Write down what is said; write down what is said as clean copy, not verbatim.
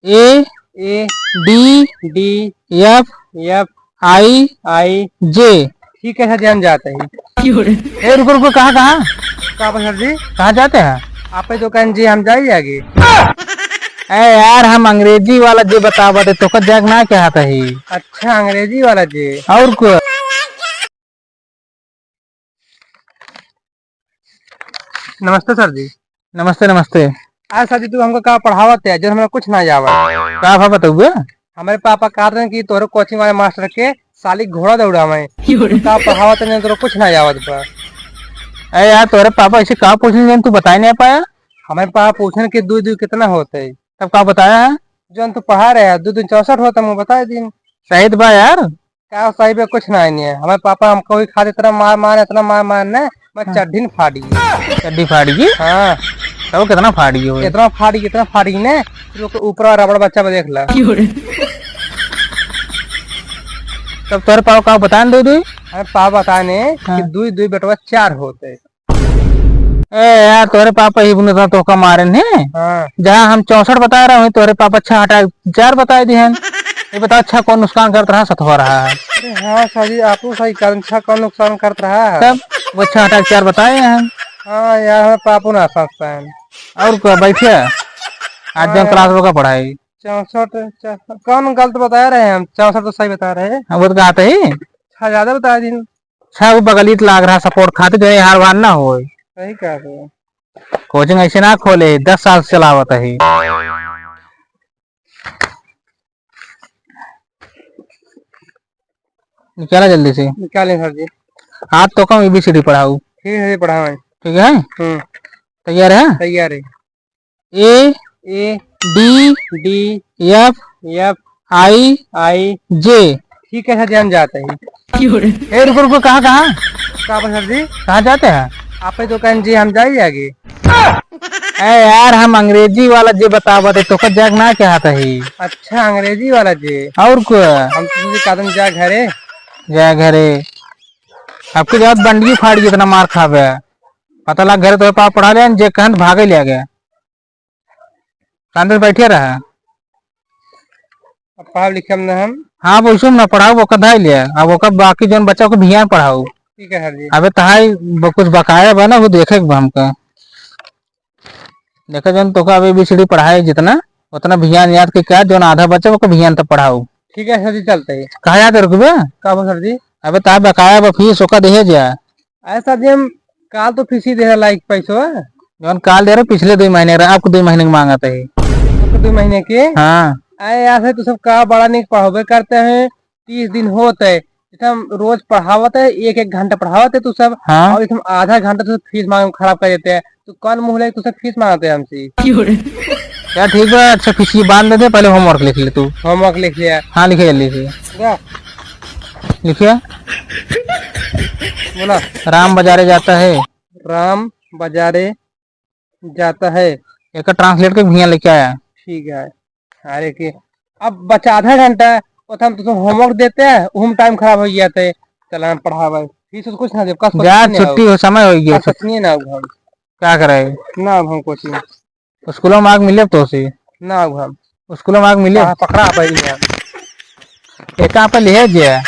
A A D D F F I I J. ठीक है sir जी, हम जाते हैं। ए रुको रुको, कहाँ कहाँ कहाँ पर सर जी? कहाँ जाते हैं? आप ही दुकान जी, हम जाइए आगे। ए यार, हम अंग्रेजी वाला जे बतावा दे तो जाग ना क्या आता है। अच्छा, अंग्रेजी वाला जी। और को नमस्ते सर जी। नमस्ते नमस्ते। आज सर जी तू हमको कहा पढ़ावत है जो हमें कुछ ना जावा। का भा बताऊँ? हमारे पापा कह रहे हैं कि तोरे कोचिंग वाले मास्टर के साली घोड़ा दौड़ा में का पढ़ावत नहीं, तोरे कुछ ना जावत बा। अरे यार, तोरे पापा ऐसे कहा पूछने तू बता नहीं पाया। हमारे पापा पूछने कि दूध दूध कितना होता है, तब का बताया है? जो तू पढ़ा रहे हैं 2 2 64 होता है, बता दिन। सही तो बा यार। क्या सही पे कुछ ना नहीं है। हमारे पापा हमको भी खाते इतना मार मार इतना मार मार ने मैं चड्ढी न फाड़ी। चड्डी फाड़ी? हाँ, तब कितना फाड़ी हो? इतना फाड़ी ने ऊपर रबड़ बच्चा पे देख ला। तब तोरे पापा का बता दो दो। हमारे पापा बताने कि दुई दुई बेटवा 4 होते। ए यार, तोरे पापा ही बुने तो का मारे ने। हाँ, जहाँ हम 64 बता रहे हैं, तोरे पापा 6 हटा 4 बताए दिए हैं। ये बता, अच्छा कौन नुकसान करता रहा, सतवा रहा है? अरे हाँ सर जी, आप सही कारण अच्छा कौन नुकसान कर रहा है। तब वो 6 हटा 4 बताए हैं। हाँ यार, हमारे पापू ना समझता है। और क्या बैठे आज जब क्लास होगा पढ़ाई? 64 कौन गलत बता रहे हैं? हम 64 तो सही बता रहे हैं। हाँ, वो तो कहते ही ज्यादा बता दिन। अच्छा वो बगलीत लाग रहा सपोर्ट खाते जो है, हार बार ना हो। सही कह रहे हैं। कोचिंग ऐसे ना खोले, 10 साल से चलावत है। निकाला जल्दी से। निकालें सर जी। आज तो कम ABCD पढ़ाऊ। ठीक है पढ़ाओ। ठीक है, तैयार है? तैयार है। A A D D F F I I J. ठीक है सर जी, हम जाते हैं। ए रुको रुको, कहाँ कहाँ कहाँ पर सर जी? कहाँ जाते हैं? आप ही दुकान जी, हम जाइए आगे। ए यार, हम अंग्रेजी वाला जे बतावा दे तो जाग ना क्या आता है। अच्छा, अंग्रेजी वाला जी। और को हम तुझे कदम जा घरे। जा घरे आपके जात बंडी फाड़ गई, इतना मार खावे पता लग घरे तो पाप पढ़ा ले जे कहन भागे ले गया अंदर बैठे रहा। अब पढ़ा लिखे ना हम। हाँ, वो इसमें ना पढ़ाओ, वो कधाई लिया। अब वो बाकी जो बच्चा को भियान पढ़ाओ। ठीक है सर जी। अबे तहाई कुछ बकाया बा ना, वो देखे हमका देखा जो तो अब ABCD पढ़ाए जितना उतना भियान याद के क्या, जो आधा बच्चा वो भियान तब पढ़ाओ। ठीक है सर जी, चलते हैं। कहा याद रुकबे? कब सर जी? अबे ता बकाया बा फीस ओका देहे जा। ऐसा जी, हम काल तो फीस ही दे रहे लाइक पैसो है। जो काल दे रहे पिछले 2 महीने रहा, आपको 2 महीने का मांगा था। आपको 2 महीने के? हाँ, ऐसे तो सब का बड़ा नहीं पढ़ावे करते हैं। 30 दिन होते है, जैसे हम रोज पढ़ावत है, 1 1 घंटा पढ़ावत है तू सब। हाँ। और हम आधा घंटा तो फीस मांग खराब कर देते हैं। तो कौन मुंह ले तू सब फीस मांगते हैं हमसे? यार ठीक है, अच्छा फीस बांध दे दे, पहले होमवर्क लिख ले तू। होमवर्क लिख लिया? हाँ, लिखे जल्दी से लिखिए। बोला। राम बाजारे जाता है। राम बाजारे जाता है। एक ट्रांसलेट के भैया लेके आया। ठीक है। अरे की अब बच्चा आधा घंटा हम तो होमवर्क देते हैं, उम टाइम खराब हो गया थे। चला पढ़ावा फीस तो कुछ ना दे, जा छुट्टी हो समय हो गया। नहीं ना हम क्या करे ना, हम कोचिंग स्कूलों में आग मिले तो से ना हम स्कूलों में आग मिले पकड़ा पाई। एक पे ले गया।